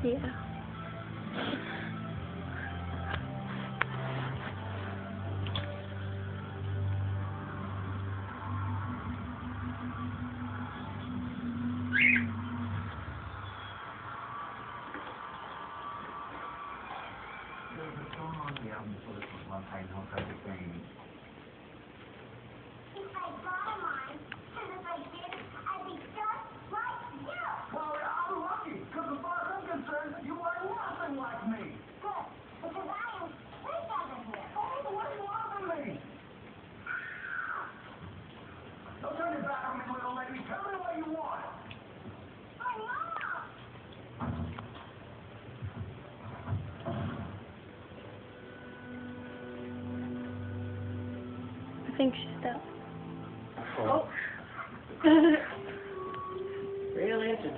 Yeah. There's a song on the album for this one I know that is saying, If I got a mind, and if I did, I'd be just like you. well, I'm lucky, because as far as I'm concerned, you are nothing like me. Good, because I am way better here. Oh, what do you want from me? Don't turn your back on me, little lady. Tell me what you want. My mom! I think she's dead. Oh. Really?